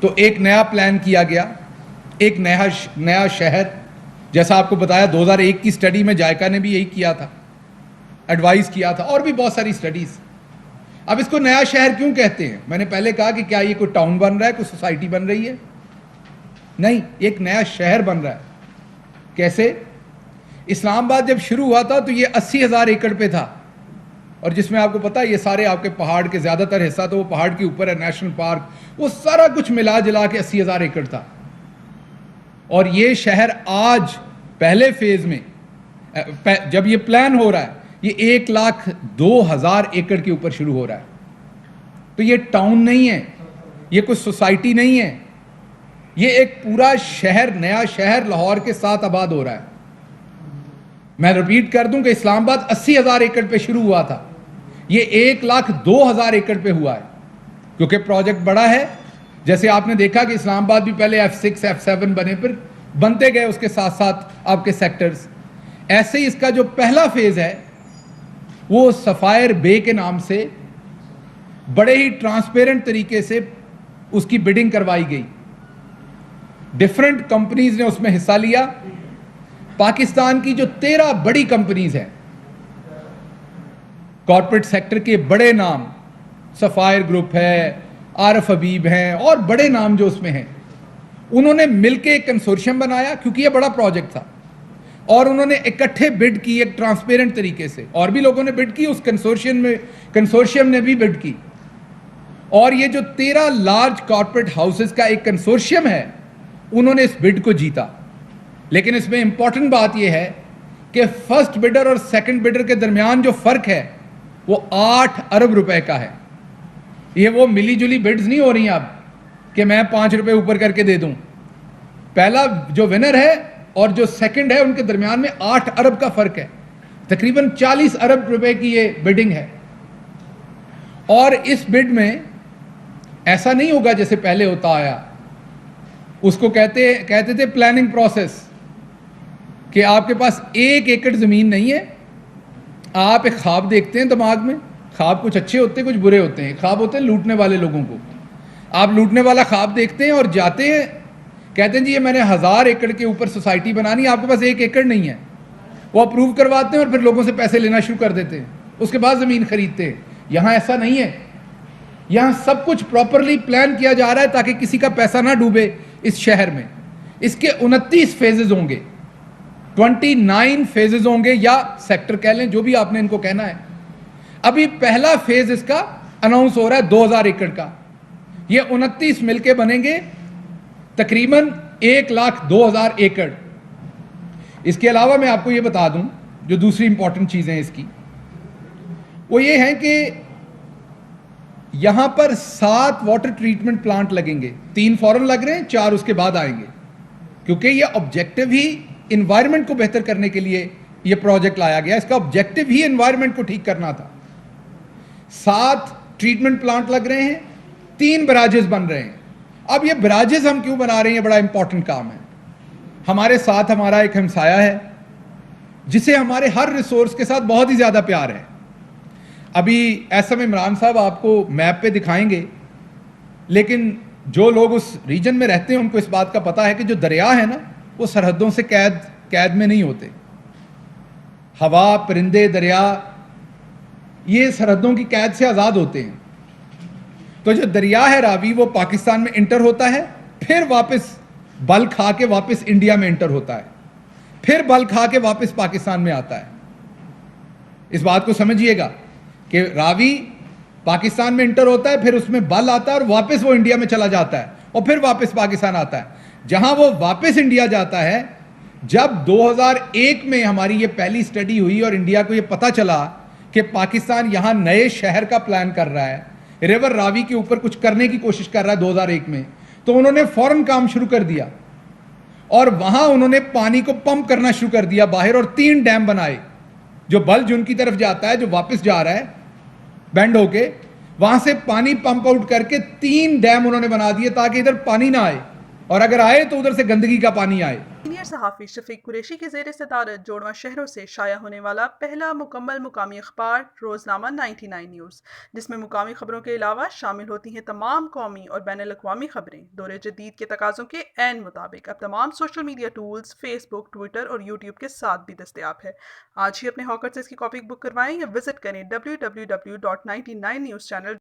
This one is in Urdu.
تو ایک نیا پلان کیا گیا, ایک نیا شہر, جیسا آپ کو بتایا 2001 کی سٹڈی میں جائکا نے بھی یہی کیا تھا, ایڈوائز کیا تھا, اور بھی بہت ساری سٹڈیز. اب اس کو نیا شہر کیوں کہتے ہیں؟ میں نے پہلے کہا کہ کیا یہ کوئی ٹاؤن بن رہا ہے, کوئی سوسائٹی بن رہی ہے؟ نہیں, ایک نیا شہر بن رہا ہے. کیسے؟ اسلام آباد جب شروع ہوا تھا تو یہ 80,000 ایکڑ پہ تھا, اور جس میں آپ کو پتا ہے یہ سارے آپ کے پہاڑ کے زیادہ تر حصہ تو وہ پہاڑ کے اوپر ہے, نیشنل پارک, وہ سارا کچھ ملا جلا کے 80,000 ایکڑ تھا. اور یہ شہر آج پہلے فیز میں جب یہ پلان ہو رہا ہے یہ 1,02,000 ایکڑ کے اوپر شروع ہو رہا ہے. تو یہ ٹاؤن نہیں ہے, یہ کوئی سوسائٹی نہیں ہے, یہ ایک پورا شہر, نیا شہر لاہور کے ساتھ آباد ہو رہا ہے. میں ریپیٹ کر دوں کہ اسلام آباد 80,000 ایکڑ پہ شروع ہوا تھا, یہ 1,02,000 ایکڑ پہ ہوا ہے, کیونکہ پروجیکٹ بڑا ہے. جیسے آپ نے دیکھا کہ اسلام آباد بھی پہلے F6 F7 بنے, پھر بنتے گئے اس کے ساتھ ساتھ آپ کے سیکٹرز. ایسے ہی اس کا جو پہلا فیز ہے وہ سفائر بے کے نام سے بڑے ہی ٹرانسپیرنٹ طریقے سے اس کی بڈنگ کروائی گئی. ڈیفرنٹ کمپنیز نے اس میں حصہ لیا. پاکستان کی جو 13 بڑی کمپنیز ہیں کارپوریٹ سیکٹر کے بڑے نام, سفائر گروپ ہے, عارف حبیب ہیں, اور بڑے نام جو اس میں ہیں, انہوں نے مل کے ایک کنسورشیم بنایا, کیونکہ یہ بڑا پروجیکٹ تھا, اور انہوں نے اکٹھے بڈ کی ایک ٹرانسپیرنٹ طریقے سے. اور بھی لوگوں نے بڈ کی, اس کنسورشیم نے بھی بڈ کی, اور یہ جو 13 لارج کارپوریٹ ہاؤسز کا ایک کنسورشیم ہے انہوں نے اس بڈ کو جیتا. لیکن اس میں امپورٹنٹ بات یہ ہے کہ فرسٹ بڈر اور سیکنڈ بڈر کے درمیان جو فرق ہے وہ 8 ارب روپے کا ہے. یہ وہ ملی جلی بڈز نہیں ہو رہی ہیں اب کہ میں 5 روپے اوپر کر کے دے دوں. پہلا جو ونر ہے اور جو سیکنڈ ہے ان کے درمیان میں 8 ارب کا فرق ہے, تقریباً 40 ارب روپے کی یہ بڈنگ ہے. اور اس بڈ میں ایسا نہیں ہوگا جیسے پہلے ہوتا آیا, اس کو کہتے تھے پلاننگ پروسیس, کہ آپ کے پاس 1 ایکڑ زمین نہیں ہے, آپ ایک خواب دیکھتے ہیں دماغ میں. خواب کچھ اچھے ہوتے ہیں, کچھ برے ہوتے ہیں. خواب ہوتے ہیں لوٹنے والے لوگوں کو. آپ لوٹنے والا خواب دیکھتے ہیں اور جاتے ہیں, کہتے ہیں جی یہ میں نے 1000 ایکڑ کے اوپر سوسائٹی بنانی ہے, آپ کے پاس 1 ایکڑ نہیں ہے. وہ اپروو کرواتے ہیں اور پھر لوگوں سے پیسے لینا شروع کر دیتے ہیں, اس کے بعد زمین خریدتے ہیں. یہاں ایسا نہیں ہے, یہاں سب کچھ پراپرلی پلان کیا جا رہا ہے تاکہ کسی کا پیسہ نہ ڈوبے اس شہر میں. اس کے 29 فیزز ہوں گے, 29 فیزز ہوں گے, یا سیکٹر کہہ لیں, جو بھی آپ نے ان کو کہنا ہے. ابھی پہلا فیز اس کا اناؤنس ہو رہا ہے 2,000 ایکڑ کا. یہ 29 مل کے بنیں گے تقریباً 1,02,000 ایکڑ. اس کے علاوہ میں آپ کو یہ بتا دوں جو دوسری امپورٹنٹ چیزیں اس کی, وہ یہ ہیں کہ یہاں پر 7 واٹر ٹریٹمنٹ پلانٹ لگیں گے. 3 فوراً لگ رہے ہیں, 4 اس کے بعد آئیں گے, کیونکہ یہ آبجیکٹو ہی انوائرمنٹ کو بہتر کرنے کے لیے یہ پروجیکٹ لایا گیا. اس کا آبجیکٹو ہی انوائرمنٹ کو ٹھیک کرنا تھا. 7 ٹریٹمنٹ پلانٹ لگ رہے ہیں, 3 براجز بن رہے ہیں. اب یہ براجز ہم کیوں بنا رہے ہیں, یہ بڑا امپورٹنٹ کام ہے. ہمارے ساتھ ہمارا ایک ہمسایہ ہے جسے ہمارے ہر ریسورس کے ساتھ بہت ہی زیادہ پیار ہے. ابھی ایسم عمران صاحب آپ کو میپ پہ دکھائیں گے, لیکن جو لوگ اس ریجن میں رہتے ہیں ان کو اس بات کا پتہ ہے کہ جو دریا ہے نا وہ سرحدوں سے قید میں نہیں ہوتے. ہوا, پرندے, دریا یہ سرحدوں کی قید سے آزاد ہوتے ہیں. تو جو دریا ہے راوی وہ پاکستان میں انٹر ہوتا ہے, پھر واپس بل کھا کے واپس انڈیا میں انٹر ہوتا ہے, پھر بل کھا کے واپس پاکستان میں آتا ہے. اس بات کو سمجھیے گا کہ راوی پاکستان میں انٹر ہوتا ہے, پھر اس میں بل آتا ہے اور واپس وہ انڈیا میں چلا جاتا ہے, اور پھر واپس پاکستان آتا ہے. جہاں وہ واپس انڈیا جاتا ہے, جب 2001 میں ہماری یہ پہلی سٹڈی ہوئی اور انڈیا کو یہ پتا چلا کہ پاکستان یہاں نئے شہر کا پلان کر رہا ہے, ریور راوی کے اوپر کچھ کرنے کی کوشش کر رہا ہے 2001 میں, تو انہوں نے فوراً کام شروع کر دیا اور وہاں انہوں نے پانی کو پمپ کرنا شروع کر دیا باہر, اور 3 ڈیم بنائے. جو بلج ان کی طرف جاتا ہے, جو واپس جا رہا ہے بینڈ ہو کے, وہاں سے پانی پمپ آؤٹ کر کے 3 ڈیم انہوں نے بنا دیے تاکہ ادھر پانی نہ آئے, اور اگر آئے تو ادھر سے گندگی کا پانی آئے. صحافی شفیق قریشی کی زیر صدارت جوڑواں شہروں سے شائع ہونے والا پہلا مکمل مقامی اخبار روزنامہ 99 نیوز، جس میں مقامی خبروں کے علاوہ شامل ہوتی ہیں تمام قومی اور بین الاقوامی خبریں۔ دور جدید کے تقاضوں کے عین مطابق اب تمام سوشل میڈیا ٹولز فیس بک، ٹویٹر اور یوٹیوب کے ساتھ بھی دستیاب ہے۔ آج ہی اپنے ہاکر سے اس کی کاپی بک کروائیں یا وزٹ کریں www.99news channel